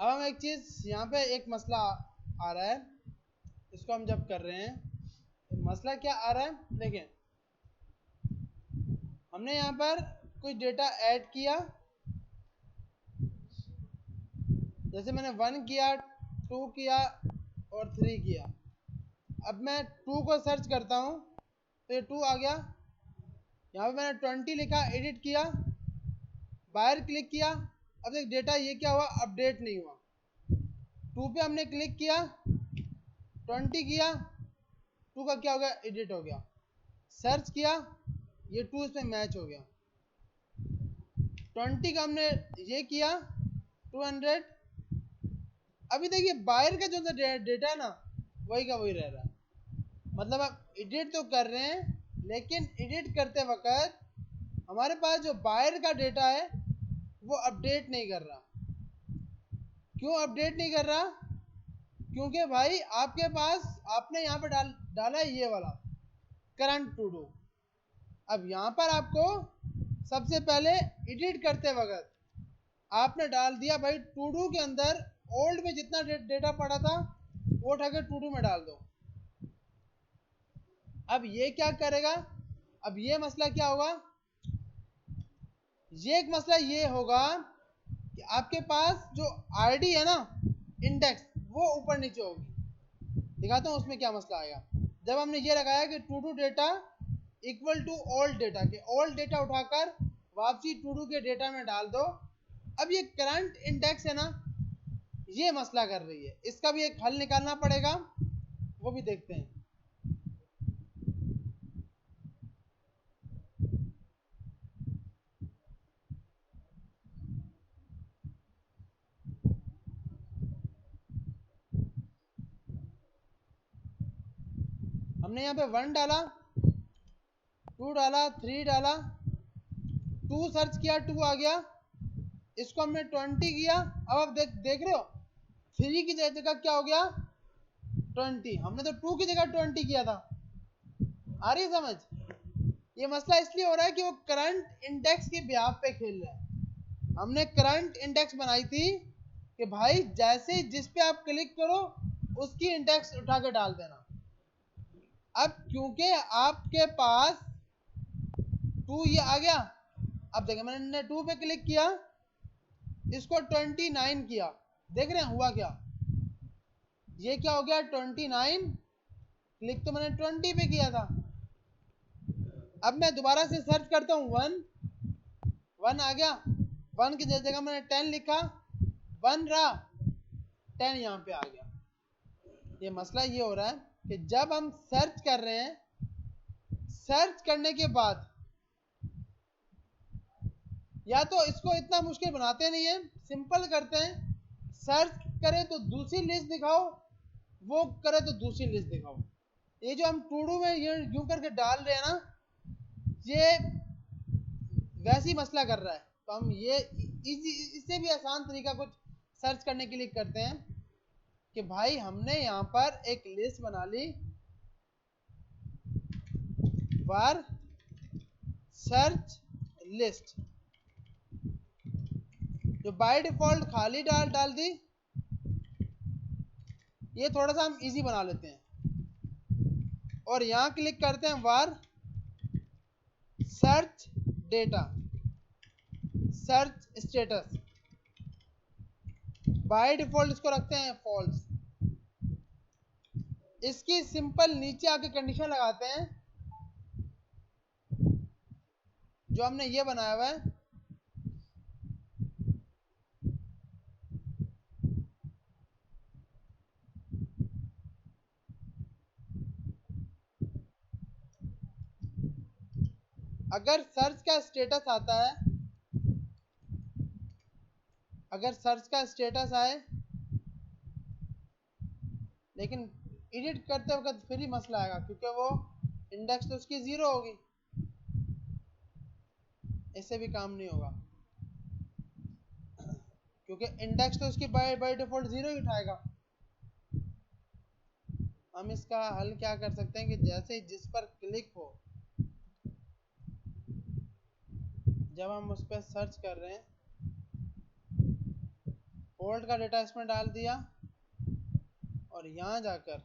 अब हम एक चीज यहाँ पे एक मसला आ रहा है, इसको हम जब कर रहे हैं, मसला क्या आ रहा है देखें, हमने यहाँ पर कोई डेटा ऐड किया, जैसे मैंने 1 किया, 2 किया और 3 किया। अब मैं 2 को सर्च करता हूँ तो ये 2 आ गया। यहाँ पे मैंने 20 लिखा, एडिट किया, बाहर क्लिक किया। अब देख डेटा ये क्या हुआ, अपडेट नहीं हुआ। 2 पे हमने क्लिक किया, 20 किया, 2 का क्या हो गया, एडिट हो गया। सर्च किया, ये 2 इसमें मैच हो गया। 20 का हमने ये किया 200। अभी देखिए बाहर का जो डेटा है ना, वही का वही रह रहा है। मतलब आप एडिट तो कर रहे हैं, लेकिन एडिट करते वक्त हमारे पास जो बाहर का डेटा है वो अपडेट नहीं कर रहा। क्यों अपडेट नहीं कर रहा? क्योंकि भाई आपके पास आपने यहाँ पर डाला है ये वाला करंट टू डू। अब यहाँ पर आपको सबसे पहले एडिट करते वक्त आपने डाल दिया भाई टू डू के अंदर ओल्ड में जितना डेटा पड़ा था वो उठा के टू डू में डाल दो। अब ये क्या करेगा, अब ये मसला क्या होगा, ये एक मसला ये होगा कि आपके पास जो आईडी है ना, इंडेक्स, वो ऊपर नीचे होगी। दिखाता हूँ उसमें क्या मसला आएगा। जब हमने ये लगाया कि to do data equal to old data, के ओल्ड डेटा उठाकर वापसी टू डू के डेटा में डाल दो। अब ये करंट इंडेक्स है ना, ये मसला कर रही है, इसका भी एक हल निकालना पड़ेगा, वो भी देखते हैं। हमने यहाँ पे 1 डाला, 2 डाला, 3 डाला, 2 सर्च किया, 2 आ गया। इसको हमने 20 किया। अब आप देख रहे हो 3 की जगह क्या हो गया 20। हमने तो 2 की जगह 20 किया था। आ रही समझ? ये मसला इसलिए हो रहा है कि वो करंट इंडेक्स के ब्याह पे खेल रहा है। हमने करंट इंडेक्स बनाई थी कि भाई जैसे जिस पे आप क्लिक करो उसकी इंडेक्स उठा के डाल देना। अब क्योंकि आपके पास 2 ये आ गया, अब देखिए मैंने 2 पे क्लिक किया, इसको 29 किया, देख रहे हैं हुआ क्या, ये क्या हो गया 29। क्लिक तो मैंने 20 पे किया था। अब मैं दोबारा से सर्च करता हूँ 1 आ गया, 1 की जगह मैंने 10 लिखा, 1 रहा, 10 यहाँ पे आ गया। ये मसला ये हो रहा है कि जब हम सर्च कर रहे हैं, सर्च करने के बाद या तो इसको इतना मुश्किल बनाते नहीं है, सिंपल करते हैं, सर्च करें तो दूसरी लिस्ट दिखाओ, वो करे तो दूसरी लिस्ट दिखाओ। ये जो हम टू डू में ये यूं करके डाल रहे हैं ना, ये वैसी मसला कर रहा है। तो हम ये इससे भी आसान तरीका कुछ सर्च करने के लिए करते हैं कि भाई हमने यहाँ पर एक लिस्ट बना ली, var सर्च लिस्ट, जो बाय डिफॉल्ट खाली डाल दी। ये थोड़ा सा हम इजी बना लेते हैं और यहाँ क्लिक करते हैं var search data, search status, by default इसको रखते हैं फॉल्स। इसकी सिंपल नीचे आके कंडीशन लगाते हैं जो हमने ये बनाया हुआ है, अगर सर्च का स्टेटस आता है, अगर सर्च का स्टेटस आए लेकिन एडिट करते वक्त फिर ही मसला आएगा, क्योंकि वो इंडेक्स तो उसकी 0 होगी, इससे भी काम नहीं होगा, क्योंकि इंडेक्स तो उसकी बाय डिफॉल्ट 0 ही उठाएगा। हम इसका हल क्या कर सकते हैं कि जैसे जिस पर क्लिक हो, जब हम उस पर सर्च कर रहे हैं ओल्ड का डेटा इसमें डाल दिया और यहाँ जाकर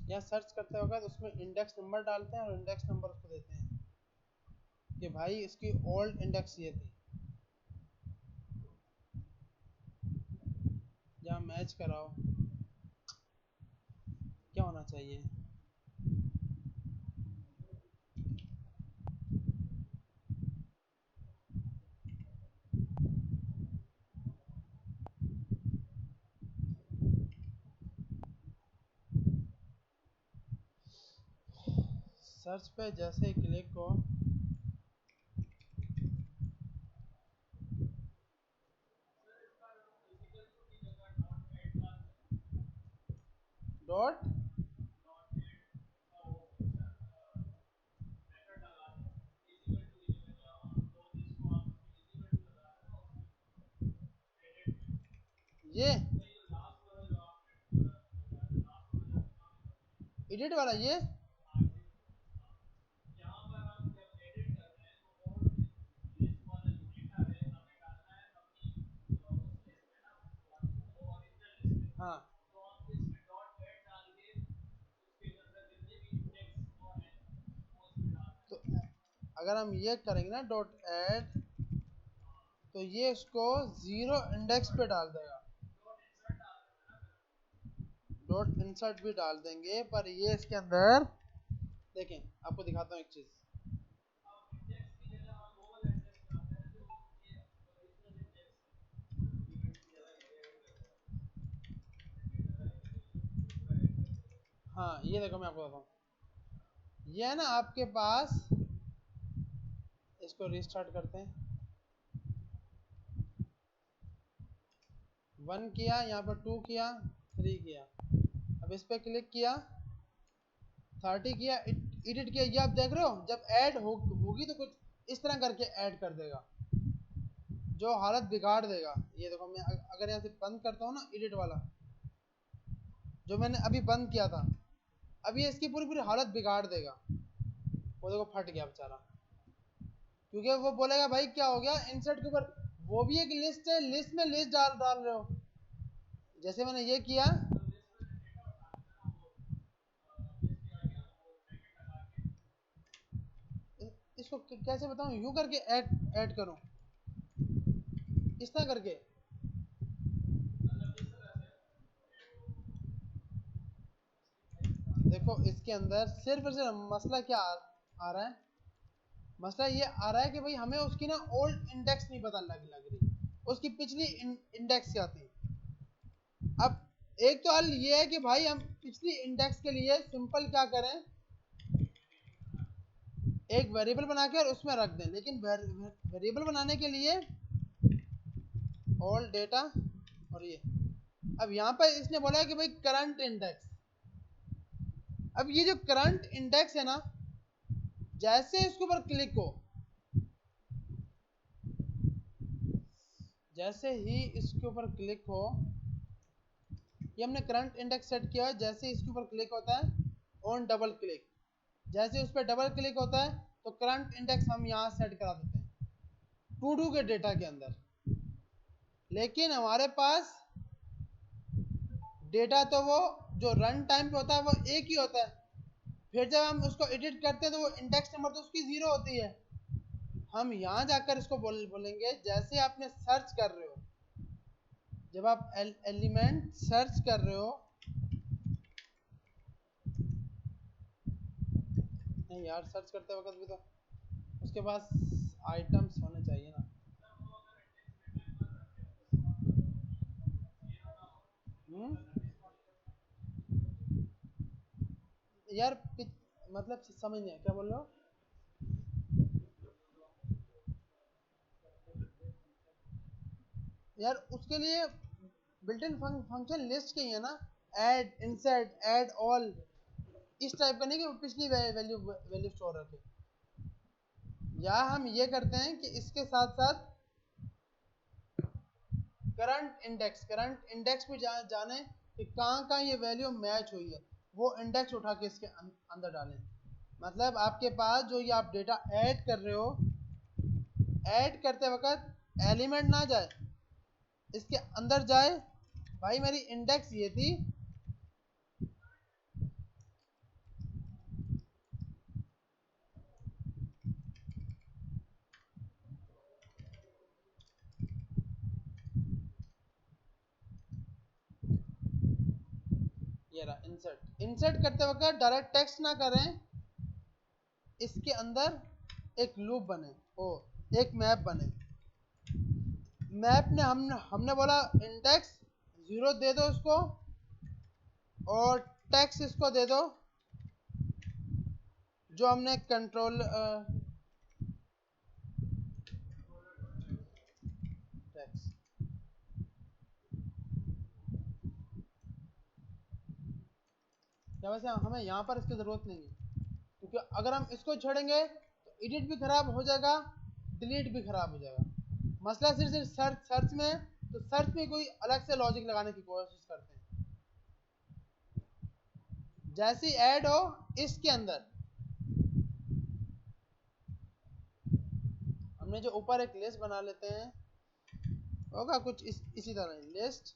यहाँ सर्च करते होगा तो उसमें इंडेक्स नंबर डालते हैं और इंडेक्स नंबर उसको देते हैं कि भाई इसकी ओल्ड इंडेक्स ये थी, या मैच कराओ, क्या होना चाहिए। सर्च पे जैसे ही क्लिक हो, डॉट ये एडिट वाला ये हाँ, तो अगर हम ये करेंगे ना डॉट ऐड, तो ये इसको 0 इंडेक्स पे डाल देगा। डॉट इंसर्ट भी डाल देंगे, पर ये इसके अंदर देखें, आपको दिखाता हूँ एक चीज। हाँ ये देखो, मैं आपको बताता हूँ, ये है ना आपके पास, इसको रिस्टार्ट करते हैं। 1 किया, यहाँ पर 2 किया, 3 किया, अब इस पे क्लिक किया, 30 किया, एडिट किया। ये आप देख रहे हो, जब ऐड होगी तो कुछ इस तरह करके ऐड कर देगा जो हालत बिगाड़ देगा। ये देखो, मैं अगर यहाँ से बंद करता हूँ ना एडिट वाला, जो मैंने अभी बंद किया था, अब ये इसकी पूरी पूरी हालत बिगाड़ देगा। वो देखो फट गया बेचारा, क्योंकि वो बोलेगा भाई क्या हो गया इंसर्ट के ऊपर, वो भी एक लिस्ट है, लिस्ट में लिस्ट डाल डाल रहे हो। जैसे मैंने ये किया, इसको कैसे बताऊं, यूं करके ऐड ऐड करूं, इस तरह करके। देखो इसके अंदर सिर्फ और सिर्फ मसला क्या आ रहा है, मसला ये आ रहा है कि भाई हमें उसकी ना ओल्ड इंडेक्स नहीं पता लग रही, उसकी पिछली इंडेक्स क्या थी। अब एक तो हल ये है कि भाई हम पिछली इंडेक्स के लिए सिंपल क्या करें, एक वेरिएबल बना के और उसमें रख दें, लेकिन वेरिएबल बनाने के लिए ऑल डेटा और ये, अब यहाँ पर इसने बोला है कि भाई करंट इंडेक्स। अब ये जो करंट इंडेक्स है ना, जैसे इसके ऊपर क्लिक हो, जैसे ही इसके ऊपर क्लिक हो, ये हमने करंट इंडेक्स सेट किया है, जैसे इसके ऊपर क्लिक होता है ऑन डबल क्लिक, जैसे उस पर डबल क्लिक होता है तो करंट इंडेक्स हम यहाँ सेट करा देते हैं टू डू के डेटा के अंदर। लेकिन हमारे पास डेटा तो वो जो रन टाइम पे होता है वो एक ही होता है, फिर जब हम उसको एडिट करते हैं तो वो इंडेक्स नंबर तो उसकी 0 होती है। हम यहाँ जाकर इसको बोलेंगे, जैसे आपने सर्च कर रहे हो, जब आप एलिमेंट सर्च कर रहे हो, नहीं यार सर्च करते वक्त भी तो उसके पास आइटम्स होने चाहिए ना। हम्म, यार मतलब समझ नहीं क्या बोल रहे हो। यार उसके लिए बिल्ट इन फंक्शन लिस्ट के ही है ना, ऐड, इंसर्ट, ऐड ऑल, इस टाइप का नहीं कि पिछली वैल्यू वैल्यू स्टोर रखे। या हम ये करते हैं कि इसके साथ साथ करंट इंडेक्स पे जाने कि कहाँ ये वैल्यू मैच हुई है, वो इंडेक्स उठा के इसके अंदर डालें। मतलब आपके पास जो ये आप डेटा ऐड कर रहे हो, ऐड करते वक्त एलिमेंट ना जाए, इसके अंदर जाए। भाई मेरी इंडेक्स ये थी, ये रहा इंसर्ट। इंसर्ट करते वक्त डायरेक्ट टेक्स्ट ना करें, इसके अंदर एक लूप बने, ओ एक मैप बने। मैप ने हमने बोला इंडेक्स 0 दे दो उसको, और टेक्स्ट इसको दे दो जो हमने कंट्रोल टेक्स्ट। क्या वैसे हमें यहाँ पर इसकी ज़रूरत नहीं है, क्योंकि अगर हम इसको छोड़ेंगे तो एडिट भी ख़राब हो जाएगा, डिलीट भी ख़राब हो जाएगा। मसला सिर्फ सर्च में, तो सर्च में कोई अलग से लॉजिक लगाने की कोशिश करते हैं। जैसे ऐड हो इसके अंदर, हमने जो ऊपर एक लिस्ट बना लेते हैं, होगा कुछ इसी तरह लिस्ट।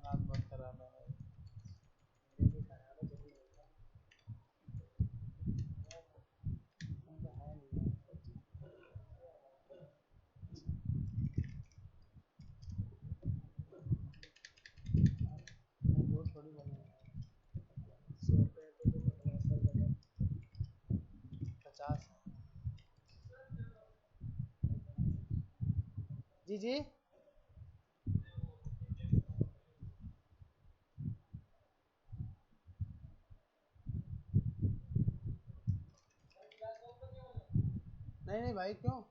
हाथ बहुत खराब है। थोड़ी बनी 50। जी जी। नहीं नहीं भाई, क्यों,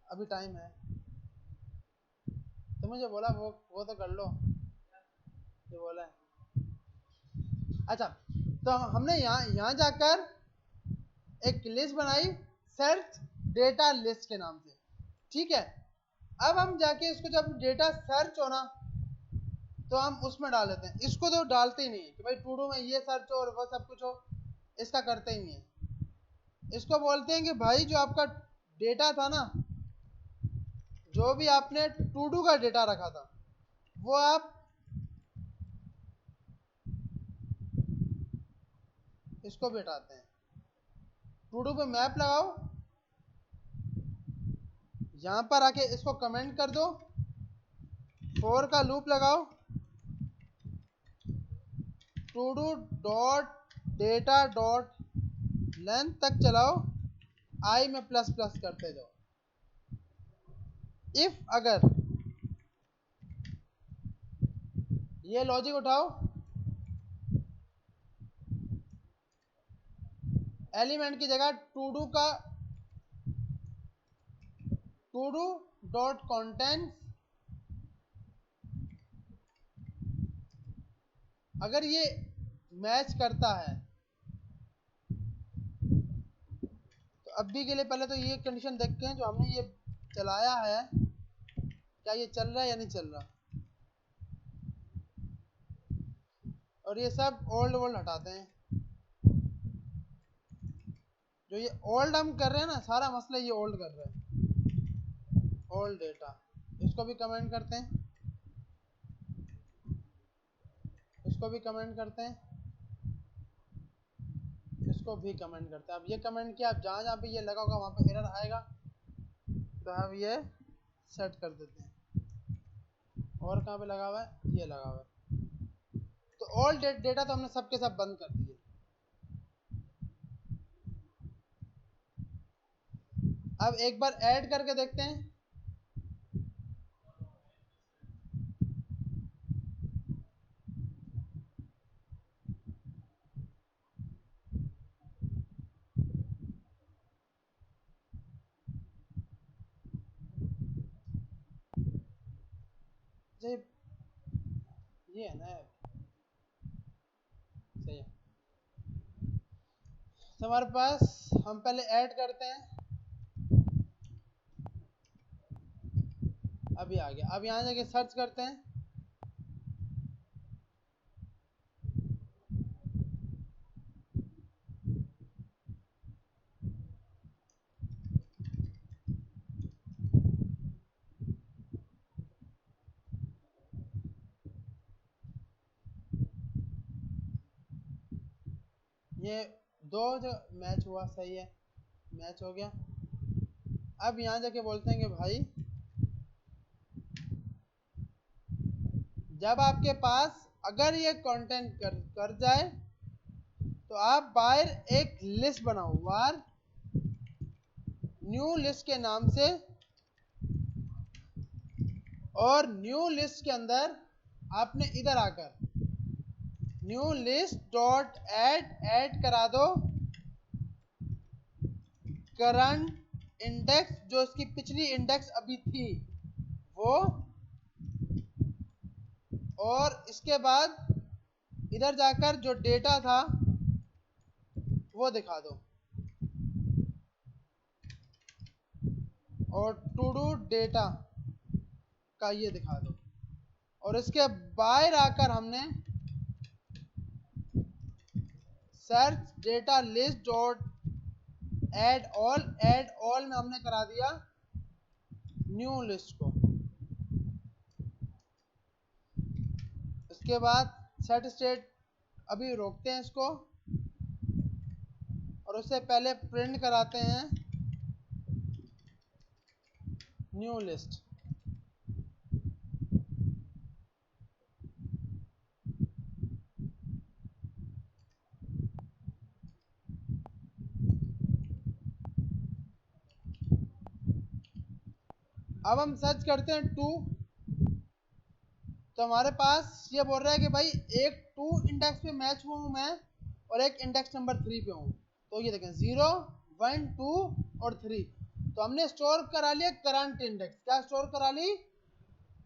अभी टाइम है। तो मुझे बोला वो तो कर लो जो बोला है। अच्छा, तो हमने यहाँ जाकर एक लिस्ट बनाई, सर्च डेटा लिस्ट के नाम से, ठीक है। अब हम जाके इसको जब डेटा सर्च हो ना, तो हम उसमें डाल देते हैं। इसको तो डालते ही नहीं कि भाई टू डू में ये सर्च हो और वो सब कुछ हो, इसका करते ही नहीं है। इसको बोलते हैं कि भाई जो आपका डेटा था ना, जो भी आपने टू डू का डेटा रखा था, वो आप इसको बैठाते हैं। टू डू पे मैप लगाओ, यहां पर आके इसको कमेंट कर दो, फॉर का लूप लगाओ, to do dot data dot length तक चलाओ, आई में प्लस प्लस करते जाओ। इफ अगर ये लॉजिक उठाओ, एलिमेंट की जगह टू डू डॉट कॉन्टेंट, अगर ये मैच करता है तो अभी के लिए पहले तो ये कंडीशन देखते हैं जो हमने ये चलाया है, क्या ये चल रहा है या नहीं चल रहा। और ये सब ओल्ड ओल्ड हटाते हैं। जो ये ओल्ड हम कर रहे हैं ना, सारा मसला ये ओल्ड कर रहे हैं, ओल्ड डेटा। इसको भी कमेंट करते हैं, इसको भी कमेंट करते हैं, इसको भी कमेंट करते हैं। अब ये कमेंट किया, अब जहाँ जहाँ पे ये लगा होगा वहाँ पे एरर आएगा, तो हम ये सेट कर देते हैं। और कहाँ पे लगा हुआ है, ये लगा हुआ है। तो ऑल डेटा तो हमने सबके सब बंद कर दिए। अब एक बार ऐड करके देखते हैं। ये है ना, सही है। तो हमारे पास हम पहले ऐड करते हैं, अभी आ गया। अब यहाँ जाके सर्च करते हैं, ये दो जो मैच हुआ, सही है, मैच हो गया। अब यहाँ जाके बोलते हैं कि भाई जब आपके पास अगर ये कंटेंट कर जाए तो आप बाहर एक लिस्ट बनाओ, वार न्यू लिस्ट के नाम से, और न्यू लिस्ट के अंदर आपने इधर आकर न्यू लिस्ट डॉट ऐड करा दो करंट इंडेक्स, जो इसकी पिछली इंडेक्स अभी थी वो, और इसके बाद इधर जाकर जो डेटा था वो दिखा दो, और टू डू डेटा का ये दिखा दो, और इसके बाहर आकर हमने search data list dot add all में हमने करा दिया न्यू लिस्ट को। इसके बाद सेट स्टेट अभी रोकते हैं इसको, और उससे पहले प्रिंट कराते हैं न्यू लिस्ट। अब हम सर्च करते हैं टू, तो हमारे पास ये बोल रहा है कि भाई एक टू इंडेक्स पे मैच हुआ हूं मैं, और एक इंडेक्स नंबर 3 पे हूं। तो ये देखें 0 1 2 और 3, तो हमने स्टोर करा लिया करंट इंडेक्स। क्या स्टोर करा ली?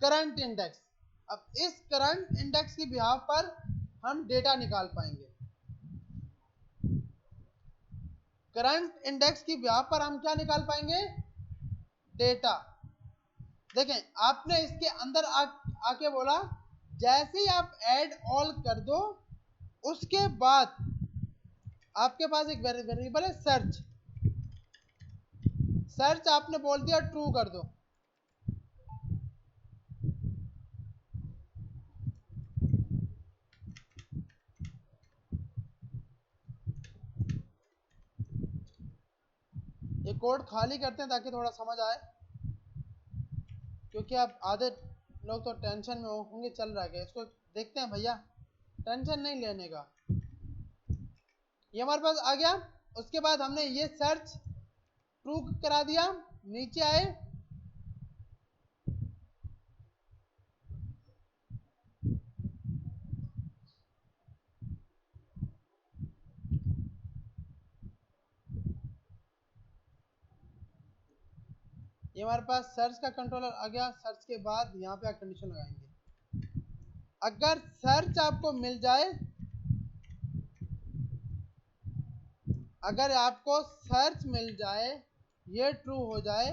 Current index. अब इस करंट इंडेक्स की बिहाफ पर हम डेटा निकाल पाएंगे। करंट इंडेक्स की बिहाफ पर हम क्या निकाल पाएंगे? डेटा। देखें आपने इसके अंदर आके बोला जैसे ही आप ऐड ऑल कर दो, उसके बाद आपके पास एक वेरिएबल है सर्च। सर्च आपने बोल दिया ट्रू कर दो, ये कोड खाली करते हैं ताकि थोड़ा समझ आए, क्योंकि आप आधे लोग तो टेंशन में होंगे चल रहा है। इसको देखते हैं भैया, टेंशन नहीं लेने का। ये हमारे पास आ गया। उसके बाद हमने ये सर्च ट्रू करा दिया, नीचे आए, ये हमारे पास सर्च का कंट्रोलर आ गया। सर्च के बाद यहाँ पे कंडीशन लगाएंगे, अगर सर्च आपको मिल जाए, अगर आपको सर्च मिल जाए, ये ट्रू हो जाए,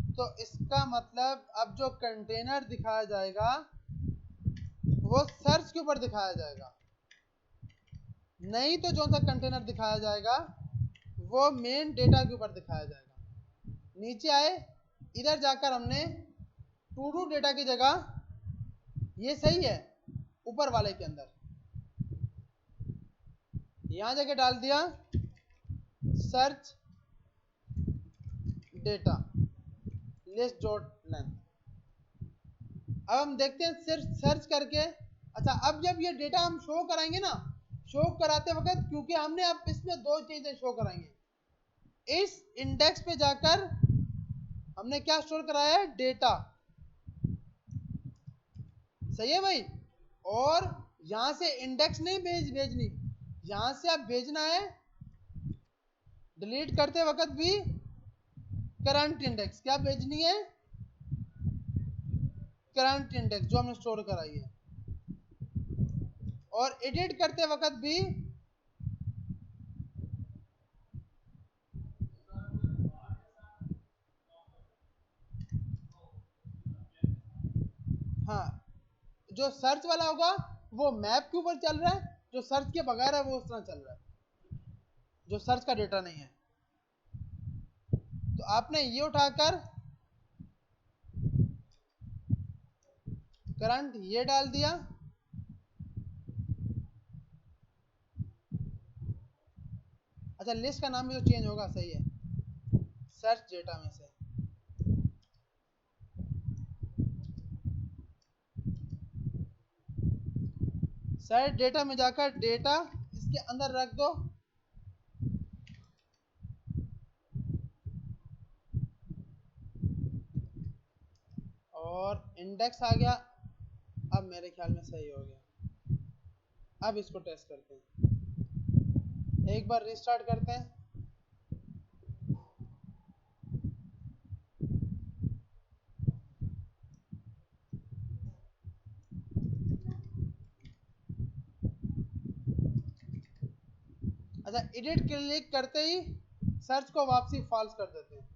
तो इसका मतलब अब जो कंटेनर दिखाया जाएगा वो सर्च के ऊपर दिखाया जाएगा, नहीं तो जो सा कंटेनर दिखाया जाएगा वो मेन डेटा के ऊपर दिखाया जाएगा। नीचे आए, इधर जाकर हमने टू डू डेटा की जगह, ये सही है, ऊपर वाले के अंदर यहां जाके डाल दिया search data list dot length. अब हम देखते हैं सिर्फ सर्च करके। अच्छा, अब जब ये डेटा हम शो कराएंगे ना, शो कराते वक्त क्योंकि हमने अब इसमें दो चीजें शो कराएंगे, इस इंडेक्स पे जाकर हमने क्या स्टोर कराया है? डेटा। सही है भाई? और यहां से इंडेक्स नहीं भेजनी, यहां से आप भेजना है डिलीट करते वक्त भी करंट इंडेक्स। क्या भेजनी है? करंट इंडेक्स जो हमने स्टोर कराई है। और एडिट करते वक्त भी हाँ, जो सर्च वाला होगा वो मैप के ऊपर चल रहा है, जो सर्च के बगैर है वो उस तरह चल रहा है, जो सर्च का डेटा नहीं है। तो आपने ये उठाकर करंट ये डाल दिया, अच्छा लिस्ट का नाम भी तो चेंज होगा, सही है, सर्च डेटा में से सर्च डेटा में जाकर डेटा इसके अंदर रख दो, और इंडेक्स आ गया। अब मेरे ख्याल में सही हो गया। अब इसको टेस्ट करते हैं, एक बार रिस्टार्ट करते हैं। अच्छा, एडिट क्लिक करते ही सर्च को वापसी फॉल्स कर देते हैं,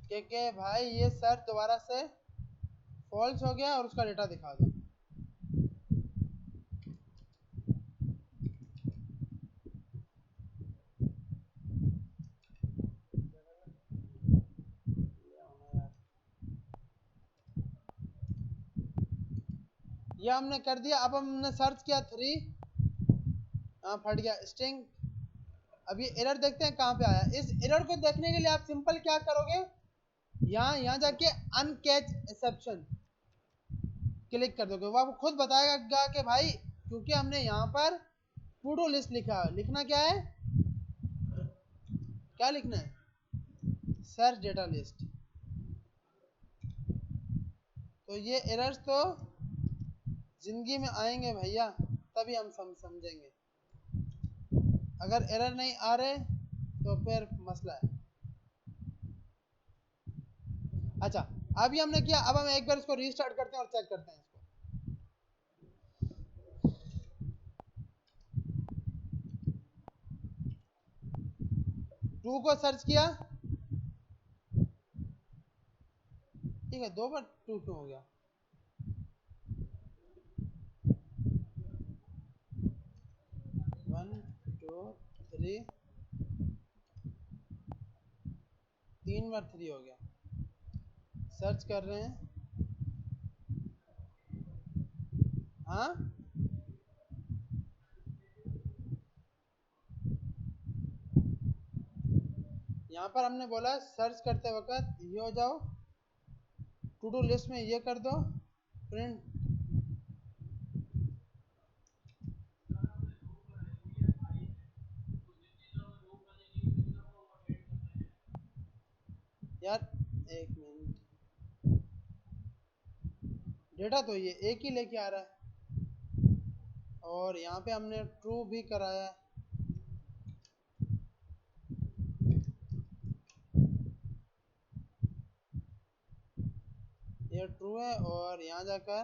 क्योंकि भाई ये सर्च दोबारा से फॉल्स हो गया और उसका डेटा दिखा दो। ये हमने कर दिया। अब हमने सर्च किया 3, फट गया स्ट्रिंग। अब ये एरर देखते हैं कहाँ पे आया। इस एरर को देखने के लिए आप सिंपल क्या करोगे, यहाँ जाके अनकैच एक्सेप्शन क्लिक कर दोगे, वो आपको खुद बताएगा कि भाई क्योंकि हमने यहाँ पर टू डू लिस्ट लिखा है, लिखना क्या है, क्या लिखना है, सर्च डेटा लिस्ट। तो ये एरर्स तो जिंदगी में आएंगे भैया, तभी हम समझेंगे। अगर एरर नहीं आ रहे तो फिर मसला है। अच्छा, अभी हमने किया, अब हम एक बार इसको रीस्टार्ट करते हैं और चेक करते हैं इसको। टू को सर्च किया, ठीक है, 2 बार टू क्यों हो गया, वन टू थ्री, 3 बार 3 हो गया। सर्च कर रहे हैं, हाँ यहाँ पर हमने बोला सर्च करते वक्त ये हो जाओ, टू डू लिस्ट में ये कर दो, प्रिंट। यार एक मिनट, डेटा तो ये एक ही लेके आ रहा है, और यहाँ पे हमने ट्रू भी कराया है। ये ट्रू है, और यहाँ जाकर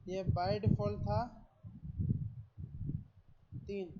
ये बाय डिफॉल्ट था 3।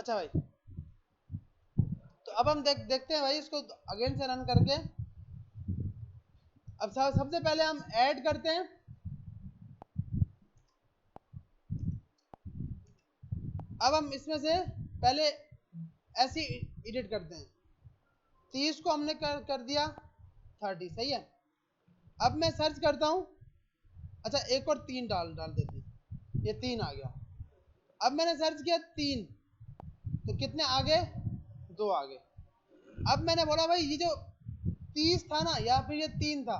अच्छा भाई, तो अब हम देखते हैं भाई इसको अगेन से रन करके। अब सबसे पहले हम ऐड करते हैं। अब हम इसमें से पहले ऐसे एडिट करते हैं। 30 को हमने कर दिया 30, सही है। अब मैं सर्च करता हूं, अच्छा एक और 3 डाल देते हैं, ये 3 आ गया। अब मैंने सर्च किया 3, तो कितने आ गए? 2 आ गए। अब मैंने बोला भाई ये जो 30 था ना या फिर ये 3 था,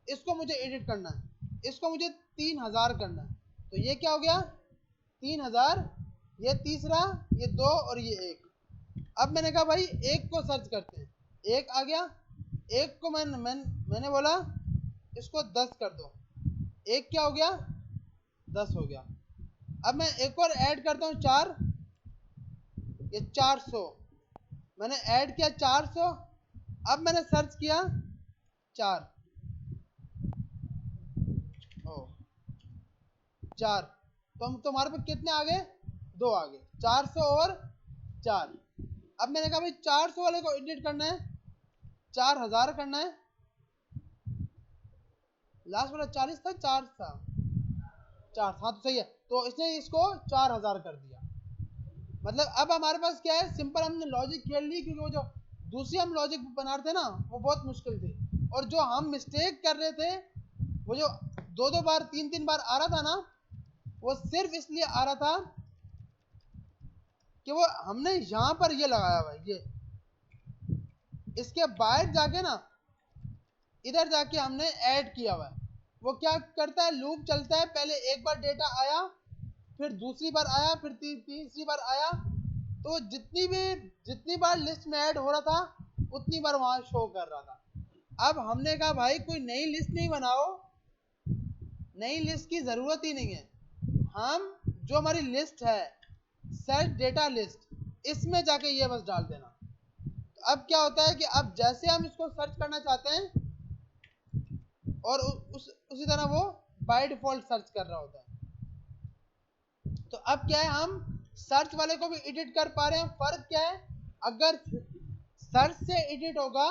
इसको मुझे एडिट करना है, इसको मुझे 3000 करना है। तो ये क्या हो गया? 3000, ये तीसरा, ये 2 और ये 1। अब मैंने कहा भाई 1 को सर्च करते हैं, 1 आ गया। 1 को मैंने बोला इसको 10 कर दो, 1 क्या हो गया? 10 हो गया। अब मैं एक और ऐड करता हूँ 4, ये 400, मैंने ऐड किया 400। अब मैंने सर्च किया 4, ओ 4, तो हम तुम्हारे पे कितने आ गए? 2 आ गए, 400 और 4। अब मैंने कहा भाई 400 वाले को एडिट करना है, 4000 करना है। लास्ट वाला 40 था, 4 था, 4 था, तो सही है। तो इसने इसको 4000 कर दिया। मतलब अब हमारे पास क्या है, सिंपल हमने लॉजिक खेल ली, क्योंकि वो जो दूसरी हम लॉजिक बना रहे थे ना वो बहुत मुश्किल थे, और जो हम मिस्टेक कर रहे थे वो जो 2 बार 3 बार आ रहा था ना, वो सिर्फ इसलिए आ रहा था कि वो हमने यहां पर ये लगाया हुआ है, ये इसके बाहर जाके ना इधर जाके हमने ऐड किया हुआ है। वो क्या करता है, लूप चलता है, पहले एक बार डेटा आया, फिर दूसरी बार आया, फिर तीसरी बार आया, तो जितनी बार लिस्ट में ऐड हो रहा था उतनी बार वहां शो कर रहा था। अब हमने कहा भाई कोई नई लिस्ट नहीं बनाओ, नई लिस्ट की जरूरत ही नहीं है, हम जो हमारी लिस्ट है सर्च डेटा लिस्ट, इसमें जाके ये बस डाल देना। तो अब क्या होता है कि अब जैसे हम इसको सर्च करना चाहते हैं और उसी तरह वो बाय डिफॉल्ट सर्च कर रहा होता है। तो अब क्या है, हम सर्च वाले को भी एडिट कर पा रहे हैं। फर्क क्या है, अगर सर्च से एडिट होगा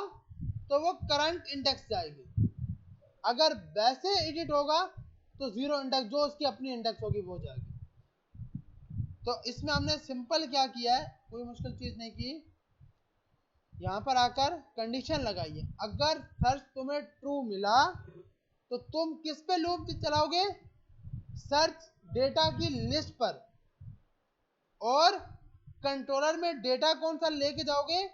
तो वो करंट इंडेक्स जाएगी, अगर वैसे एडिट होगा तो जीरो इंडेक्स, जो उसकी अपनी इंडेक्स होगी वो जाएगी। तो इसमें हमने सिंपल क्या किया है, कोई मुश्किल चीज नहीं की, यहां पर आकर कंडीशन लगाइए, अगर सर्च तुम्हें ट्रू मिला तो तुम किस पे लूप चलाओगे? सर्च डेटा की लिस्ट पर, और कंट्रोलर में डेटा कौन सा लेके जाओगे?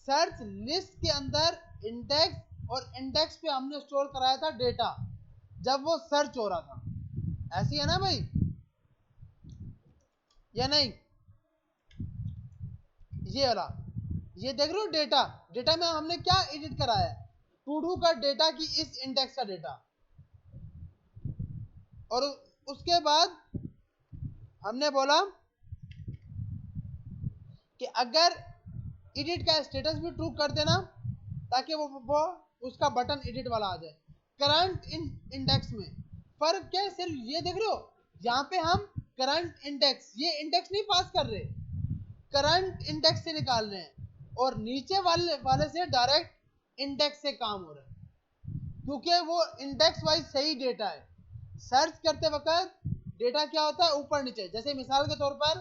सर्च लिस्ट के अंदर इंडेक्स, और इंडेक्स पे हमने स्टोर कराया था डेटा जब वो सर्च हो रहा था। ऐसी है ना भाई, या नहीं? ये वाला, ये देख रहे हो डेटा, डेटा में हमने क्या एडिट कराया है? टू डू का डेटा की इस इंडेक्स का डेटा, और उसके बाद हमने बोला कि अगर एडिट का स्टेटस भी ट्रू कर देना, ताकि वो उसका बटन एडिट वाला आ जाए करंट इंडेक्स में। फर्क क्या है, सिर्फ ये देख रहे हो, यहाँ पे हम करंट इंडेक्स, ये इंडेक्स नहीं पास कर रहे, करंट इंडेक्स से निकाल रहे हैं, और नीचे वाले से डायरेक्ट इंडेक्स से काम हो रहा है, क्योंकि वो इंडेक्स वाइज सही डेटा है। सर्च करते वक्त डेटा क्या होता है, ऊपर नीचे। जैसे मिसाल के तौर पर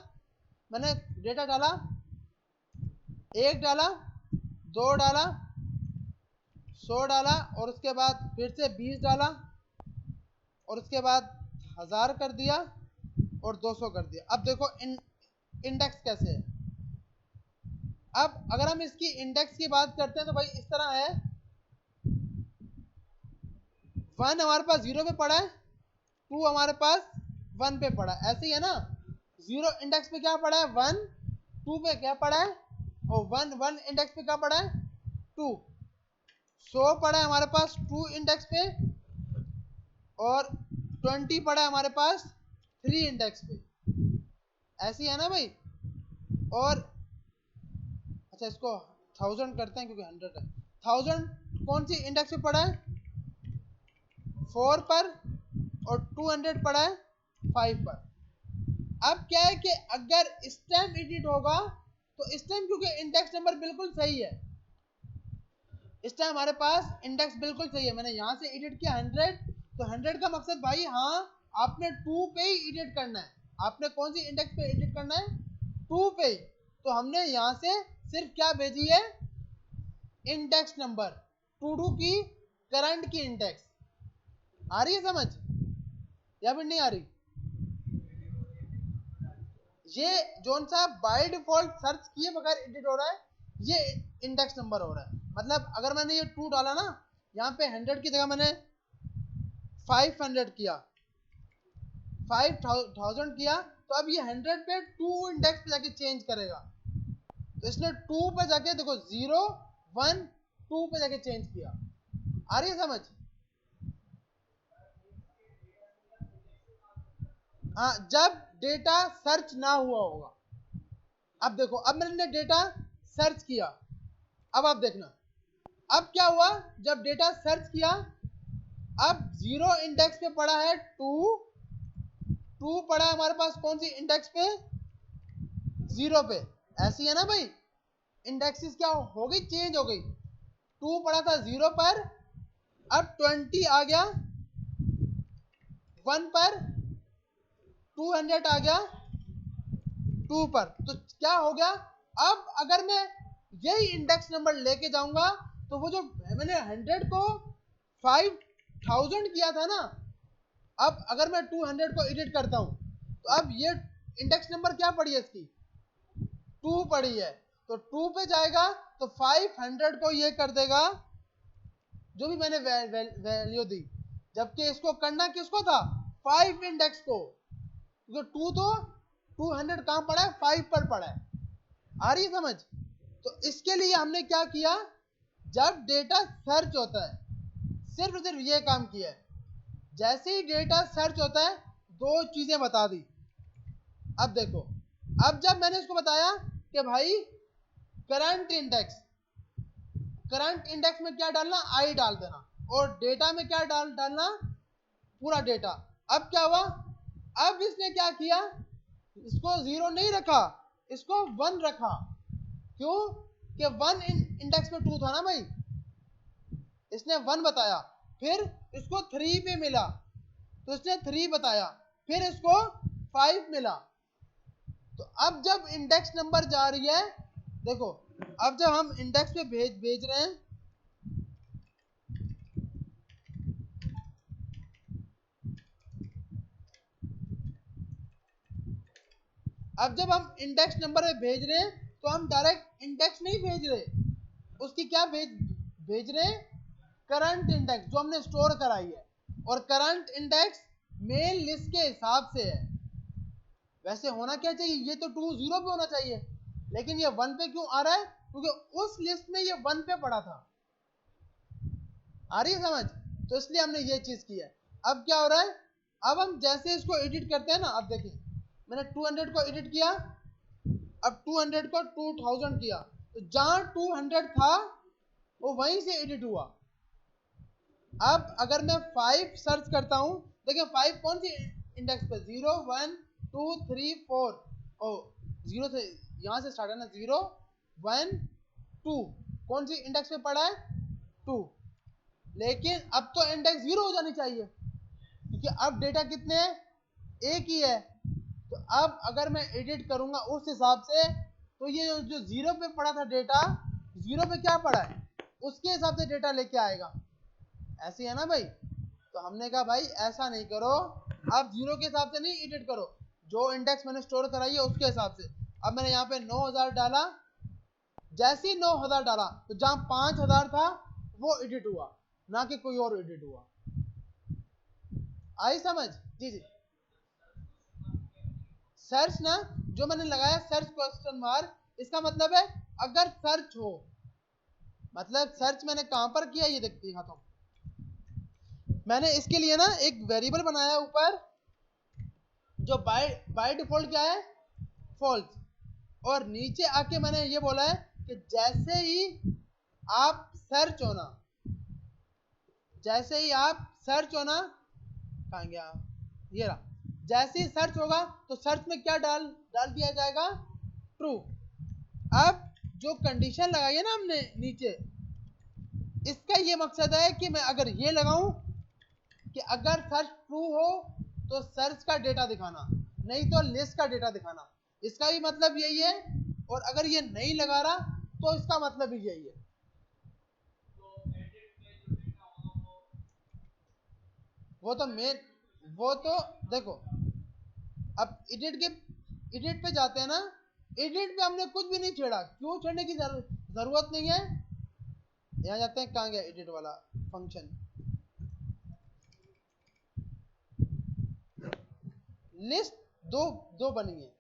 मैंने डेटा डाला, 1 डाला, 2 डाला, 100 डाला, और उसके बाद फिर से 20 डाला, और उसके बाद 1000 कर दिया, और 200 कर दिया। अब देखो इंडेक्स कैसे है। अब अगर हम इसकी इंडेक्स की बात करते हैं तो भाई इस तरह है, 1 हमारे पास 0 पे पड़ा है, 2 हमारे पास 1 पे पड़ा है, ऐसे ही है ना। 0 इंडेक्स पे क्या पड़ा है? 1, 2 पे क्या पड़ा है? और 1 इंडेक्स पे क्या पड़ा है? 2। 100 पड़ा है हमारे पास 2 इंडेक्स पे, और 20 पड़ा है हमारे पास 3 इंडेक्स पे, ऐसी है ना भाई। और अच्छा इसको 1000 करते हैं क्योंकि 100 है। 1000 कौन सी इंडेक्स पे पड़ा है? 4 पर, और 200 पड़ा है 5 पर। अब क्या है कि अगर स्टेम एडिट होगा तो इस टाइम क्योंकि इंडेक्स नंबर बिल्कुल सही है, इस टाइम हमारे पास इंडेक्स बिल्कुल सही है, मैंने यहां से एडिट किया 100, तो 100 का मकसद भाई हाँ आपने 2 पे ही एडिट करना है, आपने कौन सी इंडेक्स पे एडिट करना है, 2 पे ही। तो हमने यहां से सिर्फ क्या भेजी है, इंडेक्स नंबर, टू डू की करंट की इंडेक्स। आ रही है समझ या फिर नहीं आ रही? ये जोन सा बाय डिफॉल्ट सर्च किए बगैर एडिट हो रहा है, ये इंडेक्स नंबर हो रहा है। मतलब अगर मैंने ये 2 डाला ना, यहाँ पे 100 की जगह मैंने 500 किया, 5000 किया, तो अब ये 100 पे 2 इंडेक्स पे जाके चेंज करेगा। तो इसने 2 पे जाके देखो 0 1 2 पे जाके चेंज किया। आ रही है समझ? हाँ, जब डेटा सर्च ना हुआ होगा। अब देखो, अब मैंने डेटा सर्च किया, अब आप देखना अब क्या हुआ, जब डेटा सर्च किया, अब 0 इंडेक्स पे पड़ा है 2 पड़ा है हमारे पास कौन सी इंडेक्स पे, 0 पे। ऐसी है ना भाई, इंडेक्सेस क्या हो गई, चेंज हो गई। 2 पड़ा था 0 पर, अब 20 आ गया 1 पर, 200 आ गया 2 पर। तो क्या हो गया, अब अगर मैं यही इंडेक्स नंबर लेके जाऊंगा, तो वो जो मैंने 100 को 5000 किया था ना, अब अगर मैं 200 को एडिट करता हूं, तो अब ये इंडेक्स नंबर क्या पड़ी है इसकी, 2 पड़ी है, तो 2 पे जाएगा, तो 500 को ये कर देगा जो भी मैंने वैल्यू दी, जबकि इसको करना किसको था, 5 इंडेक्स को, क्योंकि 2 तो 200 कहां पड़ा है, 5 पर पड़ा है। आ रही है समझ? तो इसके लिए हमने क्या किया, जब डेटा सर्च होता है, सिर्फ ये काम किया है। जैसे ही डेटा सर्च होता है, 2 चीजें बता दी। अब देखो, अब जब मैंने इसको बताया कि भाई करंट इंडेक्स, करंट इंडेक्स में क्या डालना, आई डाल देना, और डेटा में क्या डालना, पूरा डेटा। अब क्या हुआ, अब इसने क्या किया, इसको 0 नहीं रखा, इसको 1 रखा। क्यों कि 1 इंडेक्स में 2 था ना भाई, इसने 1 बताया, फिर इसको 3 पे मिला तो इसने 3 बताया, फिर इसको 5 मिला। तो अब जब इंडेक्स नंबर जा रही है, देखो अब जब हम इंडेक्स पे भेज रहे हैं, अब जब हम इंडेक्स नंबर पे भेज रहे हैं, तो हम डायरेक्ट इंडेक्स नहीं भेज रहे, उसकी क्या भेज रहे हैं, करंट इंडेक्स जो हमने स्टोर कराई है। और करंट इंडेक्स मेन लिस्ट के हिसाब से है। वैसे होना क्या चाहिए, ये तो 2 0 पे होना चाहिए, लेकिन ये 1 पे क्यों आ रहा है, क्योंकि उस लिस्ट में ये 1 पे पड़ा था। आ रही है समझ? तो इसलिए हमने ये चीज की है। अब क्या हो रहा है, अब हम जैसे इसको एडिट करते हैं ना, अब देखिए मैंने 200 को एडिट किया, अब 200 को 2000 किया, तो जहां 200 था वो वहीं से एडिट हुआ। अब अगर मैं 5 सर्च करता हूं, देखिए 5 कौन सी इंडेक्स पे, 0 1 2 3 4, ओ 0 से यहां से स्टार्ट है ना, 0 1 2, कौन सी इंडेक्स पे पड़ा है, 2। लेकिन अब तो इंडेक्स 0 हो जानी चाहिए, क्योंकि अब डेटा कितने हैं, एक ही है। तो अब अगर मैं एडिट करूंगा उस हिसाब से, तो ये जो 0 पे पड़ा था डेटा, 0 पे क्या पड़ा है उसके हिसाब से डेटा लेके आएगा। ऐसी है ना भाई? तो हमने कहा भाई ऐसा नहीं करो, आप 0 के हिसाब से नहीं एडिट करो, जो इंडेक्स मैंने स्टोर कराई है उसके हिसाब से। अब मैंने यहाँ पे 9000 डाला, जैसे ही 9000 डाला, तो जहां 5000 था वो एडिट हुआ, ना कि कोई और एडिट हुआ। आई समझ? जी जी। सर्च ना, जो मैंने लगाया सर्च क्वेश्चन मार्क, इसका मतलब है अगर सर्च हो, मतलब सर्च मैंने कहां पर किया ये दिखाता हूं। मैंने इसके लिए ना एक वेरिएबल बनाया ऊपर, जो बाय डिफॉल्ट क्या है, फॉल्स, और नीचे आके मैंने ये बोला है कि जैसे ही आप सर्च होना, जैसे ही आप सर्च होना, कहां गया, ये रहा, जैसे ही सर्च होगा तो सर्च में क्या डाल दिया जाएगा, ट्रू। अब जो कंडीशन लगाई है ना हमने नीचे, इसका ये मकसद है कि मैं अगर ये लगाऊं कि अगर सर्च ट्रू हो तो सर्च का डेटा दिखाना, नहीं तो लिस्ट का डेटा दिखाना, इसका भी मतलब यही है। और अगर ये नहीं लगा रहा तो इसका मतलब भी यही है। वो तो मेन, वो तो देखो, अब एडिट पे जाते हैं ना, एडिट पे हमने कुछ भी नहीं छेड़ा, क्यों छेड़ने की जरूरत नहीं है। यहाँ जाते हैं, कहाँ गया एडिट वाला फंक्शन, लिस्ट दो दो बनी है।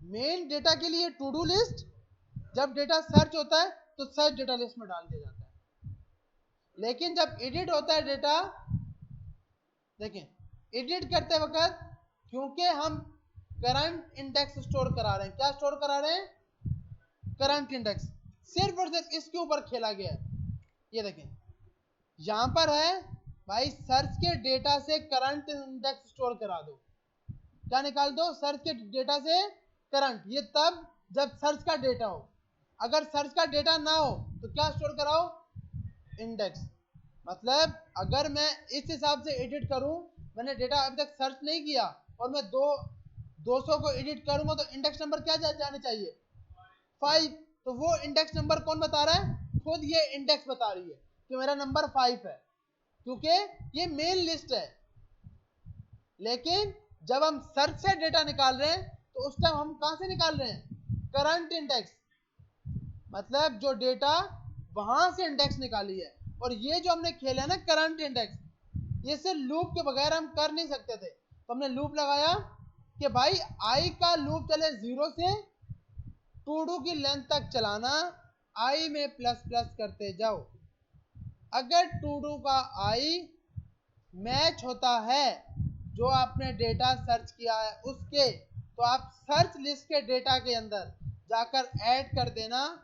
मेन डेटा के लिए टू डू लिस्ट, जब डेटा सर्च होता है तो सर्च डेटा लिस्ट में डाल दिया जाता है। लेकिन जब एडिट होता है डेटा, देखें, एडिट करते वक्त क्योंकि हम करंट इंडेक्स स्टोर करा रहे हैं, क्या स्टोर करा रहे हैं, करंट इंडेक्स, सिर्फ और सिर्फ इसके ऊपर खेला गया है। ये देखें, यहां पर है भाई, सर्च के डेटा से करंट इंडेक्स स्टोर करा दो, क्या निकाल दो, सर्च के डेटा से करंट, ये तब जब सर्च का डेटा हो। अगर सर्च का डेटा ना हो तो क्या स्टोर कराओ, इंडेक्स। मतलब अगर मैं इस हिसाब से एडिट करूं, मैंने डेटा अभी तक सर्च नहीं किया और मैं 200 को एडिट करूंगा तो इंडेक्स नंबर क्या जाने चाहिए, 5। तो वो इंडेक्स नंबर कौन बता रहा है, खुद ये इंडेक्स बता रही है कि मेरा नंबर 5 है, क्योंकि ये मेन लिस्ट है। लेकिन जब हम सर्च से डेटा निकाल रहे हैं तो उस टाइम हम कहां से निकाल रहे हैं, करंट इंडेक्स, मतलब जो डेटा वहां से इंडेक्स निकाली है। और ये जो हमने खेला है ना करंट इंडेक्स, ये सिर्फ लूप के बगैर हम कर नहीं सकते थे, तो हमने लूप लगाया कि भाई आई का लूप चले 0 से टू डू की लेंथ तक चलाना, आई में प्लस प्लस करते जाओ। अगर टू डू का आई मैच होता है जो आपने डेटा सर्च किया है उसके, तो आप सर्च लिस्ट के डेटा के अंदर जाकर ऐड कर देना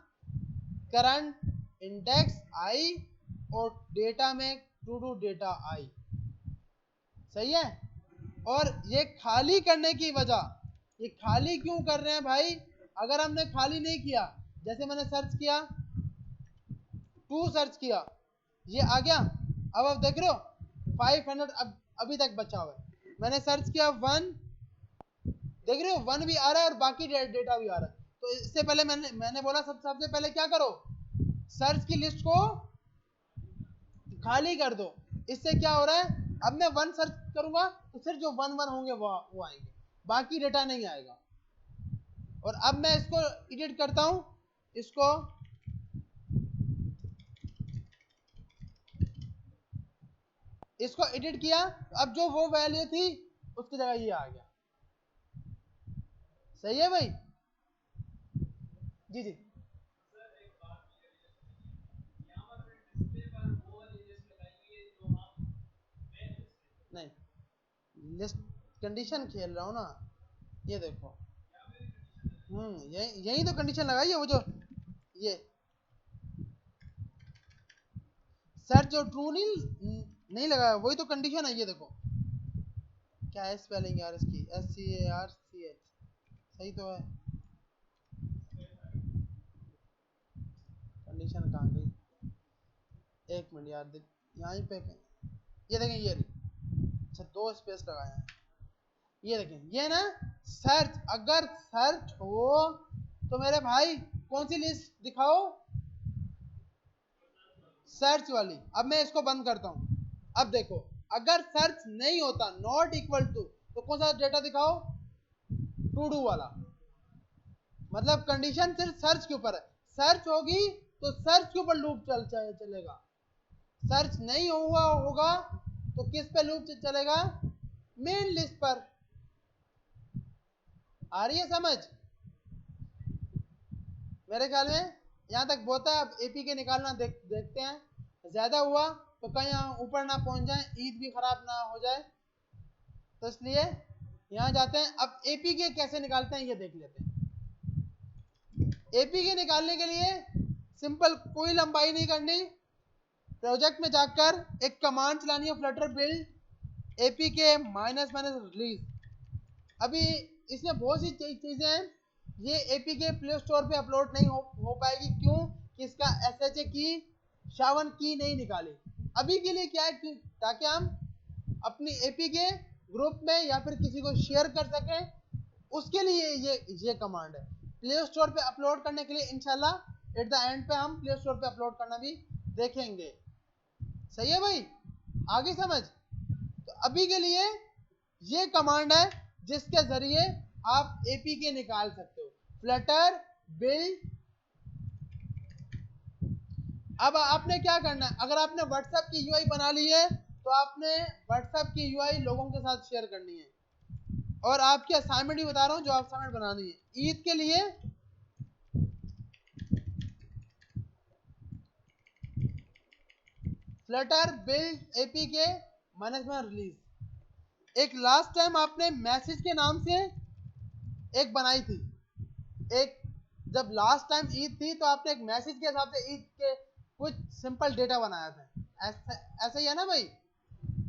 करंट इंडेक्स आई और डेटा में टू डू डेटा आई। सही है। और ये खाली करने की वजह, ये खाली क्यों कर रहे हैं भाई, अगर हमने खाली नहीं किया, जैसे मैंने सर्च किया, टू सर्च किया, ये आ गया, अब आप देख रहे हो 500 अब अभी तक बचा हुआ है। मैंने सर्च किया 1, देख रहे हो 1 भी आ रहा है और बाकी डेटा भी आ रहा है। तो इससे पहले मैंने बोला सबसे पहले क्या करो, सर्च की लिस्ट को खाली कर दो। इससे क्या हो रहा है, अब मैं 1 सर्च करूंगा तो सिर्फ जो 1 होंगे वो आएंगे, बाकी डेटा नहीं आएगा। और अब मैं इसको एडिट करता हूं, इसको एडिट किया, अब जो वो वैल्यू थी उसकी जगह ये आ गया। सही है भाई, जी जी। नहीं, लिस्ट कंडीशन खेल रहा हूं ना, ये देखो, यही तो कंडीशन लगाई है, वो जो ये सर्च जो ट्रू नहीं लगाया, वही तो कंडीशन है। ये देखो क्या है स्पेलिंग यार इसकी, SCARCH, सही तो है। कंडीशन कहाँ गई, एक मिनट यार, यहाँ पे ये देखें, ये अच्छा 2 स्पेस लगाए हैं। ये देखें, ये ना सर्च, अगर सर्च हो तो मेरे भाई कौन सी लिस्ट दिखाओ, सर्च वाली। अब मैं इसको बंद करता हूं, अब देखो, अगर सर्च नहीं होता, नॉट इक्वल टू, तो कौन सा डेटा दिखाओ, टू डू वाला। मतलब कंडीशन सिर्फ सर्च के ऊपर है, सर्च होगी तो सर्च के ऊपर लूप चलेगा, सर्च नहीं हुआ होगा तो किस पे लूप चलेगा, मेन लिस्ट पर। आ रही है समझ, मेरे ख्याल में यहां तक बहुत है। अब एपीके निकालना देखते हैं, ज्यादा हुआ तो कहीं ऊपर ना पहुंच जाए, ईद भी खराब ना हो जाए, तो इसलिए यहां जाते हैं। अब एपीके कैसे निकालते हैं ये देख लेते हैं। एपीके निकालने के लिए सिंपल, कोई लंबाई नहीं करनी, प्रोजेक्ट में जाकर एक कमांड चलानी है, Flutter build APK minus release. अभी इसमें बहुत सी चीजें हैं, ये एपीके प्ले स्टोर पे अपलोड नहीं हो पाएगी। क्यों? कि इसका SHA की SHA-1 की नहीं निकाली अभी के लिए। क्या है? ताकि हम अपनी एपीके ग्रुप में या फिर किसी को शेयर कर सकें, उसके लिए ये कमांड है। प्ले स्टोर पे अपलोड करने के लिए इंशाल्लाह एट द एंड पे हम प्ले स्टोर पे अपलोड करना भी देखेंगे। सही है भाई? आगे समझ? तो अभी के लिए ये कमांड है जिसके जरिए आप एपीके निकाल सकते हो। Flutter build. अब आपने क्या करना है? अगर आपने व्हाट्सएप की यूआई बना ली है तो आपने व्हाट्सएप की यूआई लोगों के साथ शेयर करनी है। और आपकी असाइनमेंट भी बता रहा हूं जो आप असाइनमेंट बनानी है ईद के लिए। Flutter build APK management release. एक लास्ट टाइम आपने मैसेज के नाम से एक बनाई थी। एक जब लास्ट टाइम ईद थी तो आपने एक मैसेज के हिसाब से ईद के कुछ सिंपल डेटा बनाया था। ऐसा ही है ना भाई?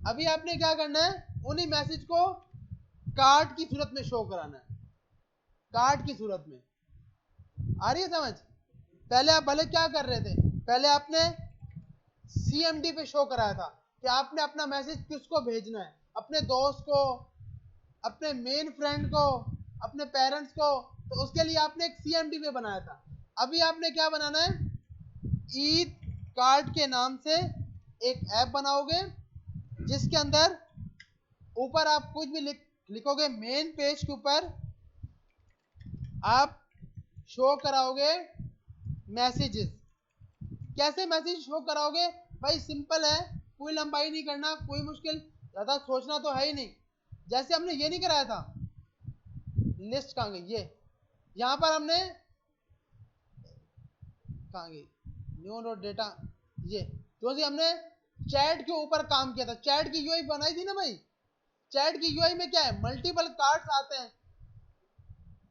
अभी आपने क्या करना है? उन्हीं मैसेज को कार्ड की सूरत में शो कराना है। कार्ड की सूरत में। आ रही है समझ? पहले आप भले क्या कर रहे थे? पहले आपने CMD पे शो कराया था कि आपने अपना मैसेज किसको भेजना है, अपने दोस्त को, अपने मेन फ्रेंड को, अपने पेरेंट्स को। तो उसके लिए आपने एक CMD पे बनाया था। अभी आपने क्या बनाना है? ईद कार्ड के नाम से एक ऐप बनाओगे जिसके अंदर ऊपर आप कुछ भी लिखोगे। मेन पेज के ऊपर आप शो कराओगे मैसेजेस। कैसे मैसेज शो कराओगे भाई? सिंपल है, कोई लंबाई नहीं करना, कोई मुश्किल ज्यादा सोचना तो है ही नहीं। जैसे हमने ये नहीं कराया था, लिस्ट कहाँ गई? ये यहां पर हमने कहाँ गई? New note data. ये तो हमने चैट के ऊपर काम किया था। चैट की यूआई बनाई थी ना भाई? चैट की यूआई में क्या है? मल्टीपल कार्ड्स आते हैं।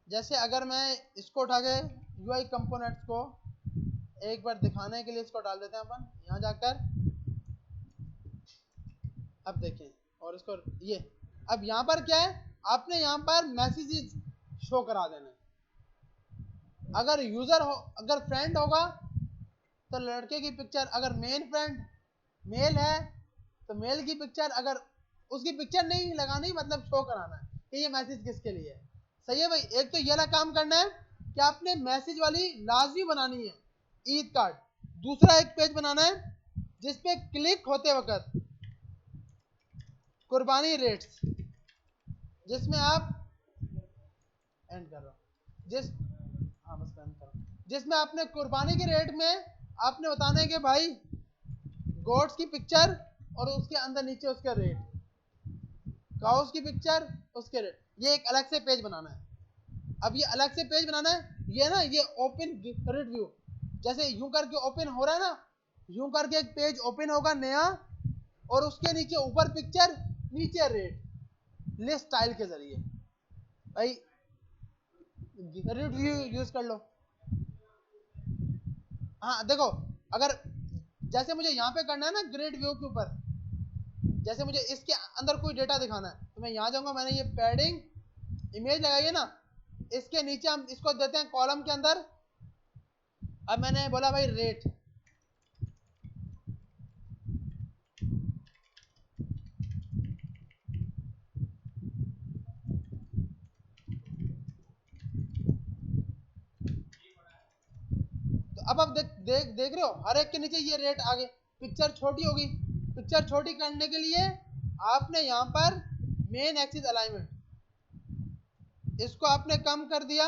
जैसे अगर मैं इसको उठा के यूआई कंपोनेंट्स को एक बार दिखाने के लिए इसको डाल देते हैं अपन यहां जाकर। अब देखें और इसको ये। अब यहां पर क्या है? आपने यहां पर मैसेजेस शो करा देना। अगर यूजर हो, अगर फ्रेंड होगा तो लड़के की पिक्चर, अगर मेन फ्रेंड मेल है तो मेल की पिक्चर, अगर उसकी पिक्चर नहीं लगानी मतलब शो कराना है कि ये मैसेज किसके लिए है। सही है भाई? एक तो ये वाला काम करना है कि आपने मैसेज वाली लाजमी बनानी है ईद कार्ड। दूसरा एक पेज बनाना है जिसपे क्लिक होते वक्त कुर्बानी रेट्स, जिसमें आप एंड कर रहा हूं जिस हाँ बस एंड कर, जिसमें आपने कुर्बानी के रेट में आपने बताना है कि भाई गोड्स की पिक्चर और उसके अंदर नीचे उसका रेट, काउस की पिक्चर उसके रेट। ये एक अलग से पेज बनाना है। अब ये अलग से पेज बनाना है, ये ना ये ओपन रिव्यू जैसे यूं करके ओपन हो रहा है ना, यूं करके एक पेज ओपन होगा नया और उसके नीचे ऊपर पिक्चर नीचे रेट, लिस्ट स्टाइल के जरिए। भाई रिव्यू यूज कर लो। हाँ देखो, अगर जैसे मुझे यहाँ पे करना है ना ग्रेड व्यू के ऊपर, जैसे मुझे इसके अंदर कोई डेटा दिखाना है तो मैं यहाँ जाऊंगा। मैंने ये पैडिंग इमेज लगाई है ना, इसके नीचे हम इसको देते हैं कॉलम के अंदर। अब मैंने बोला भाई रेट, तो अब आप देख रहे हो हर एक के नीचे ये रेट आ गए। पिक्चर छोटी होगी, पिक्चर छोटी करने के लिए आपने यहाँ पर मेन एक्सिस अलाइनमेंट, इसको आपने कम कर दिया।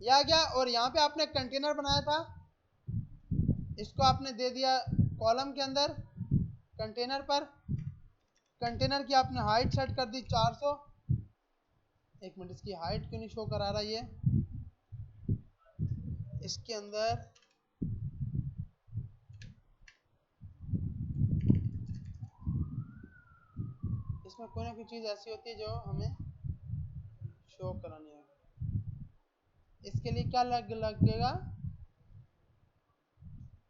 या क्या? और यहाँ पे आपने कंटेनर बनाया था, इसको आपने दे दिया कॉलम के अंदर कंटेनर पर। कंटेनर की आपने हाइट सेट कर दी 400। एक मिनट, इसकी हाइट क्यों नहीं शो करा रहा ये? इसके अंदर इसमें कोई ना कोई चीज ऐसी होती है जो हमें शो करानी है। इसके लिए क्या लगेगा?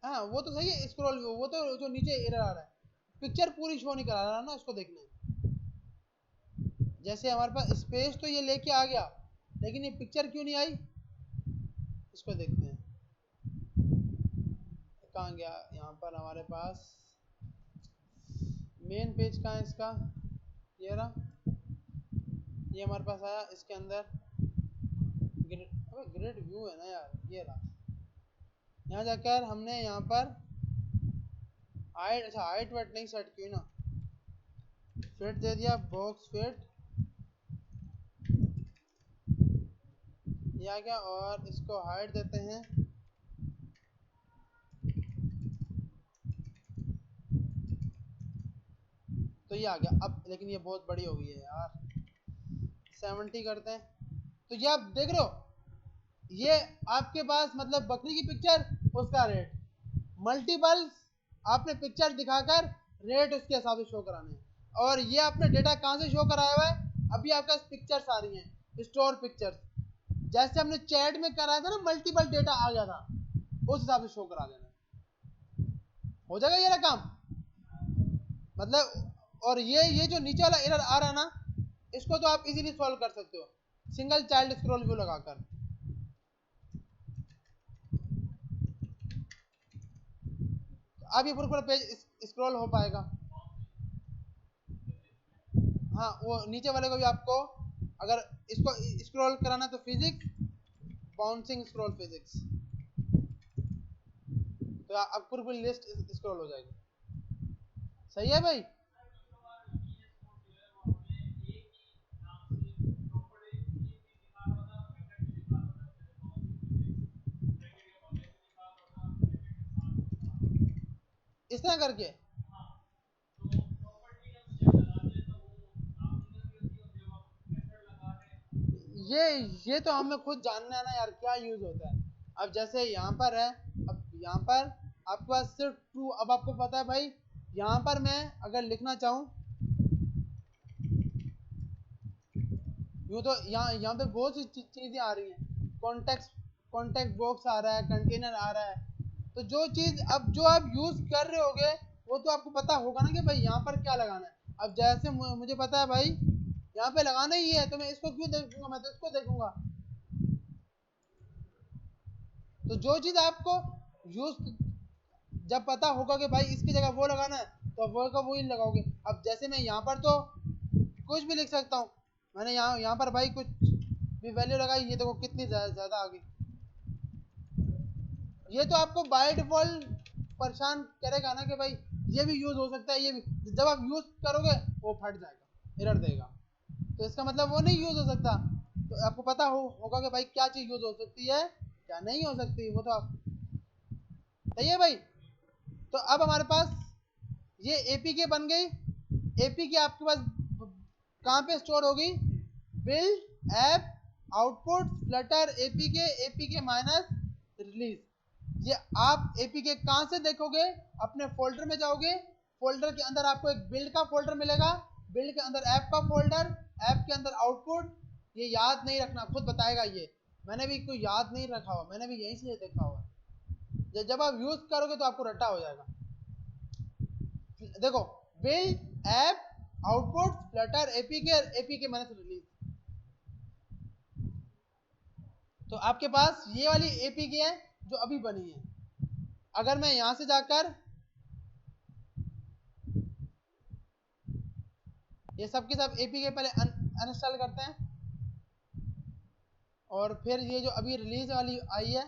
हाँ वो तो सही है, स्क्रॉल व्यू, वो तो जो नीचे एरर आ रहा है। पिक्चर पूरी शो नहीं करा रहा ना, उसको देखना है। जैसे हमारे पास स्पेस तो ये लेके आ गया, लेकिन ये पिक्चर क्यों नहीं आई, इसको देखते हैं। कहाँ गया, यहाँ पर हमारे पास मेन पेज कहाँ है इसका, ये रहा, ये हमारे पास आया। इसके अंदर ग्रेड व्यू है ना यार, ये रहा। यहाँ जाकर हमने यहाँ पर हाइट, अच्छा हाइट वेट नहीं सेट की ना, फिट दे दिया, बॉक्स फिट, ये आ गया। और इसको हाइट देते हैं, तो ये आ गया अब। लेकिन ये बहुत बड़ी हो गई है यार, 70 करते हैं। तो ये आप देख रहे हो, ये आपके पास मतलब बकरी की पिक्चर, उसका रेट, मल्टीपल आपने पिक्चर दिखाकर रेट उसके हिसाब से शो कराने हैं। और ये आपने डेटा कहाँ से शो कराया हुआ है, अभी आपके पास पिक्चर्स आ रही हैं, स्टोर पिक्चर्स, जैसे हमने चैट में कराया था ना, मल्टीपल डेटा आ गया था, उस हिसाब से शो करा देना, हो जाएगा ये काम मतलब। और ये जो नीचे वाला एरर आ रहा है ना, इसको तो आप इजीली सॉल्व कर सकते हो सिंगल चाइल्ड स्क्रॉल व्यू लगाकर। अब ये पूरा पेज स्क्रॉल हो पाएगा। हाँ, वो नीचे वाले को भी आपको अगर इसको स्क्रॉल कराना तो फिजिक्स, बाउंसिंग स्क्रॉल फिजिक्स, तो अब पूरी लिस्ट स्क्रॉल हो जाएगी। सही है भाई। इस तरह करके ये ये तो हमें खुद जानना है ना यार, क्या यूज होता है। अब जैसे यहाँ पर है, अब यहाँ पर आपके पास सिर्फ ट्रू, अब आपको पता है भाई, यहाँ पर मैं अगर लिखना चाहूँ, यूँ तो यहाँ पे बहुत सी चीजें आ रही हैं, कॉन्टेक्स्ट कॉन्टेक्ट बॉक्स आ रहा है, कंटेनर आ रहा है। तो जो चीज अब जो आप यूज कर रहे होगे, वो तो आपको पता होगा ना कि भाई यहाँ पर क्या लगाना है। अब जैसे मुझे पता है भाई यहाँ पे लगाना ही है, तो मैं इसको क्यों देखूंगा, मैं तो इसको देखूंगा। तो जो चीज आपको यूज जब पता होगा कि भाई इसकी जगह वो लगाना है, तो वो का वो ही लगाओगे। अब जैसे मैं यहाँ पर तो कुछ भी लिख सकता हूँ, मैंने यहाँ पर भाई कुछ भी वैल्यू लगाई, ये देखो कितनी ज्यादा आ गई। ये तो आपको बाय डिफॉल्ट परेशान करेगा ना कि भाई ये भी यूज हो सकता है, ये भी जब आप यूज करोगे वो फट जाएगा, एरर देगा। तो इसका मतलब वो नहीं यूज हो सकता। तो आपको पता होगा कि भाई क्या चीज यूज हो सकती है, क्या नहीं हो सकती, वो तो आप। सही है भाई। तो अब हमारे पास ये एपीके बन गई। एपीके आपके पास कहाँ पे स्टोर होगी, build app output Flutter APK, APK minus release. ये आप एपीके कहाँ से देखोगे, अपने फोल्डर में जाओगे, फोल्डर के अंदर आपको एक बिल्ड का फोल्डर मिलेगा, बिल्ड के अंदर ऐप का फोल्डर, ऐप के अंदर आउटपुट। ये याद नहीं रखना, खुद बताएगा ये, मैंने भी कोई याद नहीं रखा हुआ, मैंने भी यहीं से देखा हुआ। जब आप यूज करोगे तो आपको रट्टा हो जाएगा। देखो, build app output Flutter APK, APK minus release. तो आपके पास ये वाली एपीके है जो अभी बनी है। अगर मैं यहां से जाकर ये सब के सब एपीके पहले अनइंस्टॉल करते हैं, और फिर ये जो अभी रिलीज वाली आई है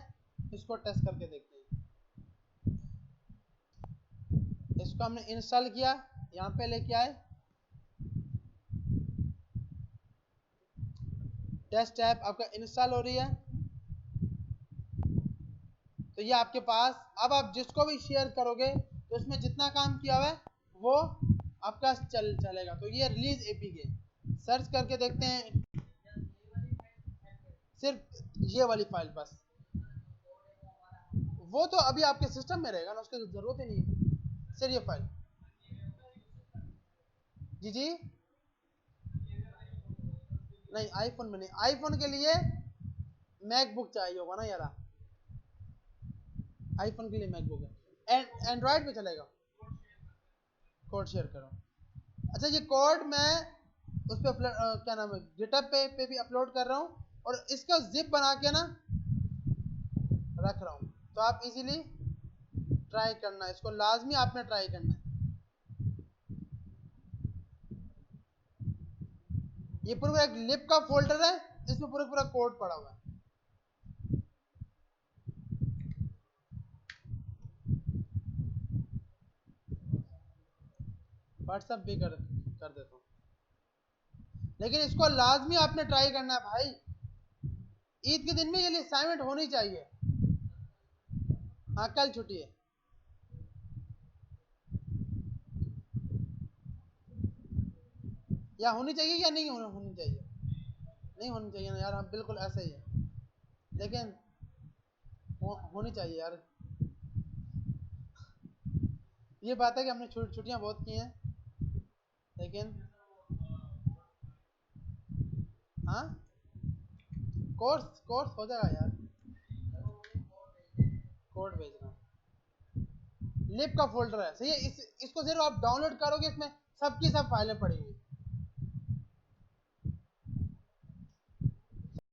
इसको टेस्ट करके देखते हैं। इसको हमने इंस्टॉल किया, यहाँ पे लेके आए, टेस्ट ऐप आपका इंस्टॉल हो रही है। तो ये आपके पास, अब आप जिसको भी शेयर करोगे तो उसमें जितना काम किया हुआ है वो आपका चलेगा। तो ये रिलीज एपीके सर्च करके देखते हैं, सिर्फ ये वाली फाइल बस, वो तो अभी आपके सिस्टम में रहेगा ना, उसकी जरूरत ही नहीं है, सिर्फ ये फाइल। जी जी, नहीं आईफोन में नहीं, आईफोन के लिए मैकबुक चाहिए होगा ना यार, आईफोन के लिए मैकबुक है, एंड्रॉइड पे चलेगा। कोड शेयर करो। अच्छा ये कोड मैं उस पे क्या नाम है गिटहब पे भी अपलोड कर रहा हूँ और इसका जिप बना के ना रख रहा हूँ, तो आप इजीली ट्राई करना, इसको लाजमी आपने ट्राई करना है। ये पूरा एक लिप का फोल्डर है, इसमें पूरा पूरा कोड पड़ा हुआ है। व्हाट्सएप भी कर देता हूँ, लेकिन इसको लाजमी आपने ट्राई करना है भाई। ईद के दिन में ये असाइनमेंट होनी चाहिए। हाँ कल छुट्टी है। या होनी चाहिए या नहीं होनी चाहिए? नहीं होनी चाहिए ना यार, हम बिल्कुल ऐसा ही है, लेकिन होनी चाहिए यार। ये बात है कि हमने छुट्टियां बहुत की हैं, लेकिन हाँ कोर्स कोर्स हो जाएगा यार। कोड भेज रहा हूँ, लिप का फोल्डर है सही है। इसको सिर्फ आप डाउनलोड करोगे, इसमें सबकी सब फाइलें पड़ी हुई।